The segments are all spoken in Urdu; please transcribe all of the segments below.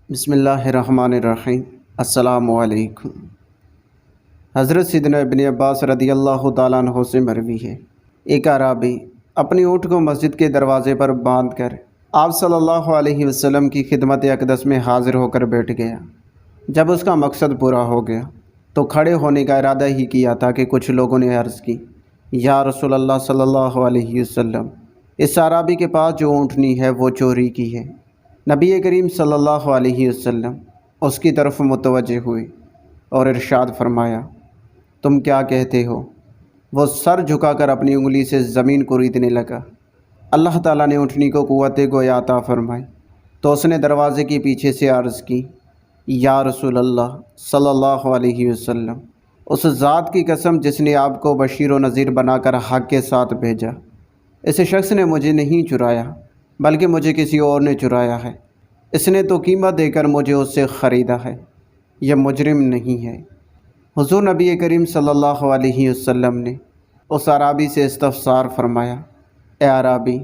بسم اللہ الرحمن الرحیم۔ السلام علیکم۔ حضرت سیدنا ابن عباس رضی اللہ تعالیٰ عنہ سے مروی ہے، ایک اعرابی اپنی اونٹ کو مسجد کے دروازے پر باندھ کر آپ صلی اللہ علیہ وسلم کی خدمت اقدس میں حاضر ہو کر بیٹھ گیا۔ جب اس کا مقصد پورا ہو گیا تو کھڑے ہونے کا ارادہ ہی کیا تھا کہ کچھ لوگوں نے عرض کی، یا رسول اللہ صلی اللہ علیہ وسلم، اس اعرابی کے پاس جو اونٹنی ہے وہ چوری کی ہے۔ نبی کریم صلی اللہ علیہ وسلم اس کی طرف متوجہ ہوئے اور ارشاد فرمایا، تم کیا کہتے ہو؟ وہ سر جھکا کر اپنی انگلی سے زمین کو ریتنے لگا۔ اللہ تعالیٰ نے اونٹنی کو قوت گویا عطا فرمائی تو اس نے دروازے کے پیچھے سے عرض کی، یا رسول اللہ صلی اللہ علیہ وسلم، اس ذات کی قسم جس نے آپ کو بشیر و نذیر بنا کر حق کے ساتھ بھیجا، اس شخص نے مجھے نہیں چرایا بلکہ مجھے کسی اور نے چرایا ہے۔ اس نے تو قیمت دے کر مجھے اس سے خریدا ہے، یہ مجرم نہیں ہے۔ حضور نبی کریم صلی اللہ علیہ وسلم نے اس اعرابی سے استفسار فرمایا، اے اعرابی،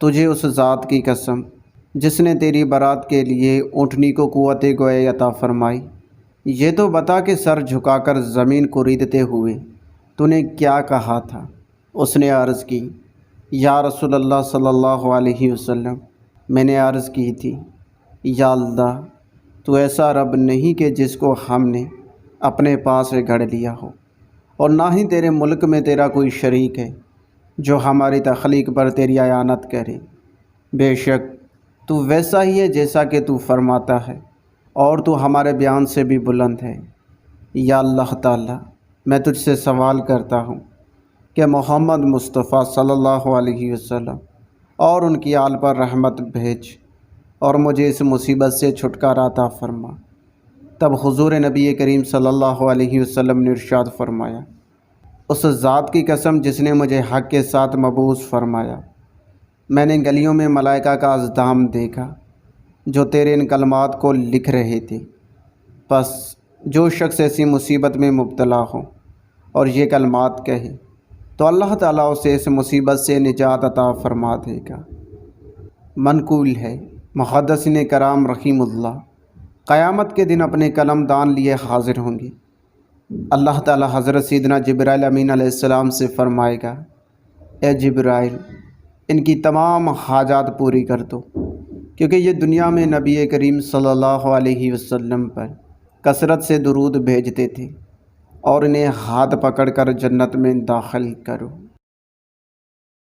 تجھے اس ذات کی قسم جس نے تیری برات کے لیے اونٹنی کو قوت گویا عطا فرمائی، یہ تو بتا کہ سر جھکا کر زمین کو ریدتے ہوئے تو نے کیا کہا تھا؟ اس نے عرض کی، یا رسول اللہ صلی اللہ علیہ وسلم، میں نے عرض کی تھی، یا اللہ، تو ایسا رب نہیں کہ جس کو ہم نے اپنے پاس گھڑ لیا ہو، اور نہ ہی تیرے ملک میں تیرا کوئی شریک ہے جو ہماری تخلیق پر تیری اعانت کرے۔ بے شک تو ویسا ہی ہے جیسا کہ تو فرماتا ہے، اور تو ہمارے بیان سے بھی بلند ہے۔ یا اللہ تعالیٰ، میں تجھ سے سوال کرتا ہوں کہ محمد مصطفیٰ صلی اللہ علیہ وسلم اور ان کی آل پر رحمت بھیج اور مجھے اس مصیبت سے چھٹکارا عطا فرما۔ تب حضور نبی کریم صلی اللہ علیہ وسلم نے ارشاد فرمایا، اس ذات کی قسم جس نے مجھے حق کے ساتھ مبعوث فرمایا، میں نے گلیوں میں ملائکہ کا ازدحام دیکھا جو تیرے ان کلمات کو لکھ رہے تھے۔ پس جو شخص ایسی مصیبت میں مبتلا ہو اور یہ کلمات کہے تو اللہ تعالیٰ اسے اس مصیبت سے نجات عطا فرما دے گا۔ منقول ہے، محدثین کرام رحیم اللہ قیامت کے دن اپنے قلم دان لیے حاضر ہوں گے۔ اللہ تعالیٰ حضرت سیدنا جبرائیل امین علیہ السلام سے فرمائے گا، اے جبرائیل، ان کی تمام حاجات پوری کر دو، کیونکہ یہ دنیا میں نبی کریم صلی اللہ علیہ وسلم پر کثرت سے درود بھیجتے تھے، اور انہیں ہاتھ پکڑ کر جنت میں داخل کرو۔